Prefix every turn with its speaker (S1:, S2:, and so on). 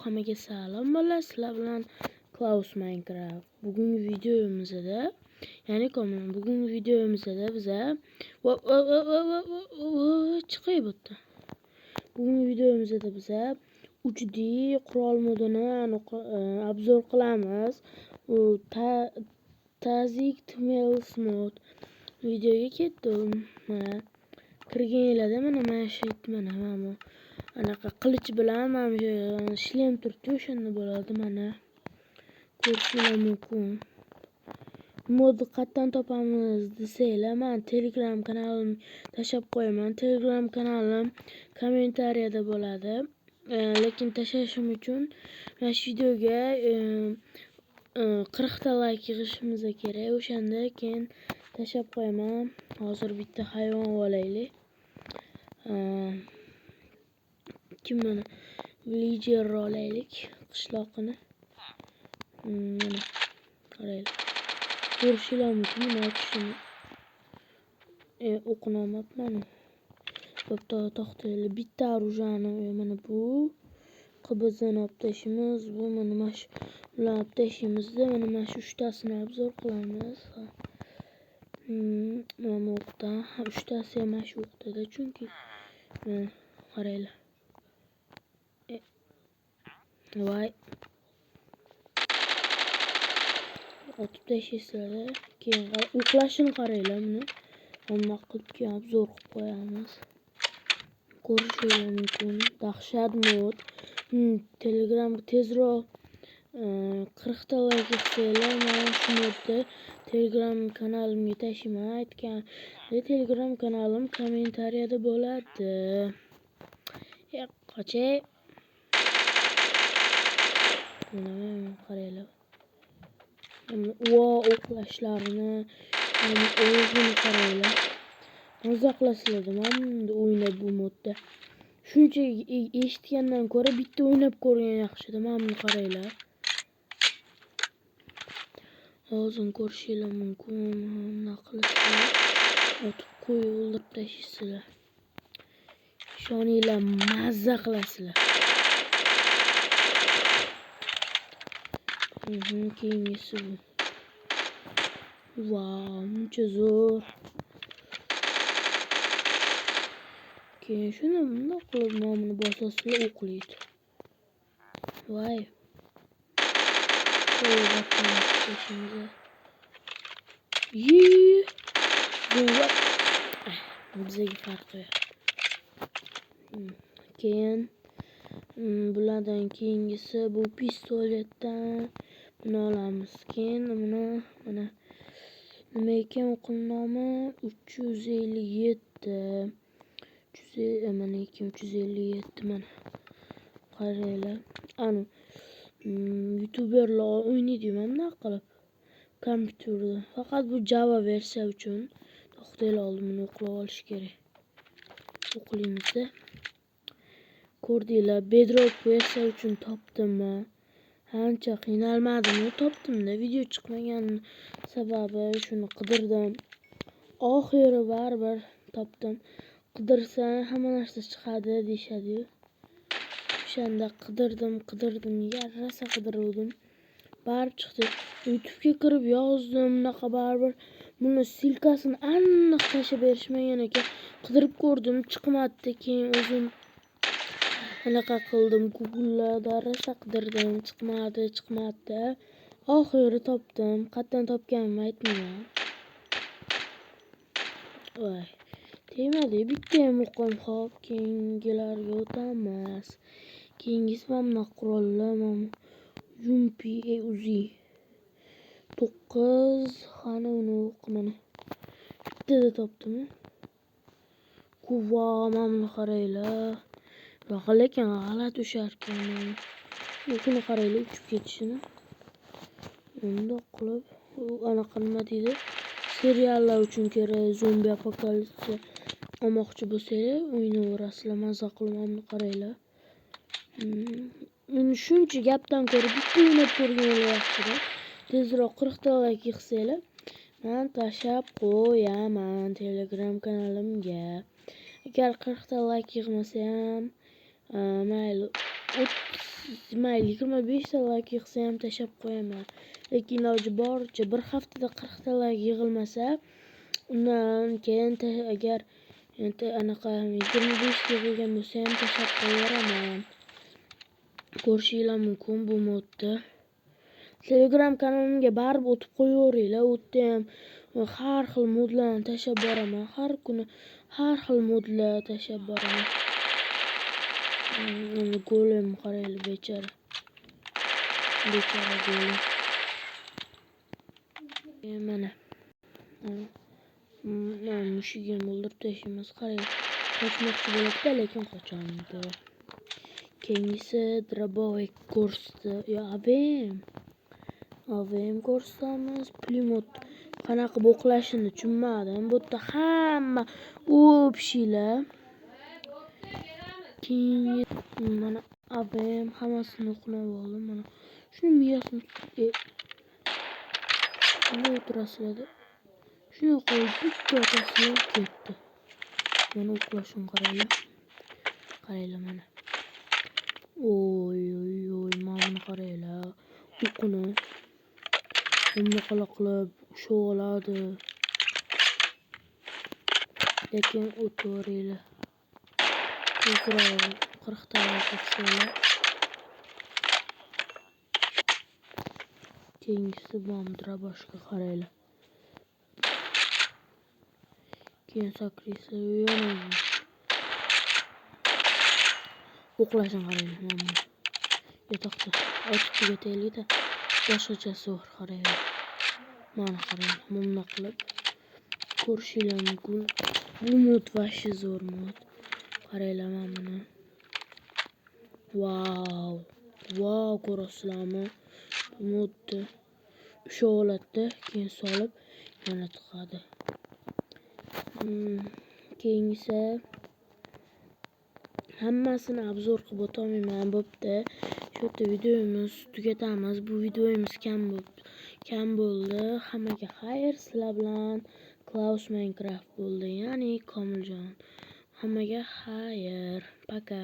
S1: Hammaga salom bo'llar. Sizlar bilan Klaus Minecraft. Bugungi videomizda, ya'ni bugungi videomizda biza chiqay bo'tdi. Bugungi videomizda biza 3D qurol modini obzor qilamiz. U Tazik Tmels mod videoga ketdim. Kirganlarda mana shu mana anaqa qilich bilan mana shlem turibdi, o'shanda bo'ladi. Mana ko'rishingiz mumkin. Modni qayerdan topamiz desanglar, men Telegram kanalimni tashlab qo'yaman. Telegram kanalim kommentariyada bo'ladi. Lekin tashlashim uchun mana shu videoga 40 ta like yig'ishimiz kerak. O'shanda keyin tashlab qo'yaman. Hozir bitta hayvon olaylik. Mana villager olaylik, qishloqini. Mana qaraylik. Ko'rishingiz mumkin mana kishini. O'qinamayapman. Bitta to'xtaylik. Bitta orujani mana bu qibizini olib tashlaymiz. Bu mana shu bilan olib tashlaymizda, mana shu 3 tasini obzor qilamiz. Mana bu o'qda 3 tasi ham mana shu o'qda, chunki qaraylar. Voy. Otib tashlaysizlar. Keyin o'qlashini qaranglar buni. Hamma qilib keyin obzor qilib qo'yamiz. Ko'rishingiz mumkin. Dahshat mod. Telegramga tezroq 40 ta like yig'sanglar, mana shu modda Telegram kanalimga tashlayman. Aytgan Telegram kanalim kommentariyada bo'ladi. Qochay. Mana qaranglar. O'qlashlarini, o'zini qaranglar. Maza qilasizlar, men o'ynab bu modda. Shuncha eshitgandan ko'ra bitta o'ynab ko'rgan yaxshi-da. Mana buni qaranglar. Hozir ko'rishingiz mumkin. Nima qilasizlar? Otib qo'yib o'ldirib tashlaysizlar. Ishoninglar, mazza qilasizlar. Keyingisi bu. Wow, buncha zo'r. Keyin shuni bunday qilib nomini bosasizlar, o'qlaydi. Voy. Bizga farqi yo'q. Keyin bulardan keyingisi bu pistoletdan buni olamiz. Keyin mana nima ekan o'qning nomi? 357. Mana 357 mana. Qaranglar. Ana YouTuberlar o'ynaydi mana qilib kompyuterda. Faqat bu Java versiya uchun. To'xtaylar, oldin buni o'qlab olish kerak. O'qlaymiz-da. Ko'rdinglar, Bedrock versiya uchun topdim. Ancha qiynalmadim, topdim-da. Video chiqmagan sababi shuni qidirdim. Oxiri baribir topdim. Qidirsa hamma narsa chiqadi deyshadi-yu. O'shanda qidirdim, yarasa qidiruvdim. Baribir chiqdi. YouTube'ga kirib yozdim, bunaqa baribir buni silkasini aniq tashlab berishmagan ekan. Qidirib ko'rdim, chiqmadi. Keyin o'zim anaqa qildim, Google'da rosa qidirdim, chiqmadi. Oxiri topdim. Qayerdan topganimni aytmayman. Voy. Tegmadi, bitta ham o'qim. Xo'p, keyingilarga o'tamiz. Keyingisi mana qurollar, mana Yumpi Uzi 9. Qani uni o'qimani. Bittada topdim. Kuva, mana qaranglar. Lekin g'alati ushar ekan. Buni qaranglar, uchib ketishini. Unda qilib, anaqa nima deydi? Seriallar uchun kerak, zombi apokalipsi olmoqchi bo'lsanglar, o'ynayverasizlar, maza qilib. Mana qaranglar. Shuncha gapdan ko'ra bitta o'ynab ko'rganlar yaxshi-da. Tezroq 40 ta like yig'sanglar, men tashlab qo'yaman Telegram kanalimga. Agar 40 ta like yig'masa ham mayli, mayli 25 ta like yig'sa ham tashlab qo'yaman. Lekin iloji boricha bir haftada 40 ta like yig'ilmasa, undan keyin agar endi anaqa 25 ta yig'ilgan bo'lsa ham tashlab qo'yaraman. Ko'rishinglar mumkin bu modni. Telegram kanalimga barib o'tib qo'yaveringlar. U yerda ham har xil modlarni tashlab boraman. Har kuni har xil modlar tashlab boraman. Go'lim qarayli bechara. Bechara go'lim. Mana. Mushugim o'ldirib tashlaymiz. Qarang. Qochmoqchi bo'libdi, lekin qocholmaydi. Keyingisi Drabovik ko'rsatdi. AVM ko'rsatamiz. Pulemyot qanaqa o'qlashini tushunmadim. Bu yerda hamma o'pishinglar. Keyin mana AVM hammasini o'qlab oldim. Mana shuni miyasini o'tirasizlar. Shuni qo'yib bittatasini ketdi. Mana o'qlashini qaranglar. Qaranglar mana. Oy, mana qaranglar. O'qini qilib usholadi. Lekin o'tiringlar. 40 ta qilsalar. Keyingisi bomdra boshqa qaranglar. Keyin sakrisa yana o'qlashini qaranglar. Yotoqda ochib tugataylik-da. Boshqachasi bor qaranglar. Mana qarang, bunday qilib ko'rishinglar mumkin. Bu mod vashi zo'r mod. Qaranglar mana buni. Wow, ko'rasizlarmi? Bu modni o'sha holatda keyin solib yana tiqadi. Keyingisi hammasini obzor qilib o'tolmayman. Bo'pti. Shu yerda videomiz tugatamiz. Bu videomiz kam bo'ldi. Hammaga xayr. Sizlar bilan Klaus Minecraft bo'ldi. Ya'ni Komiljon. Hammaga xayr. Paka.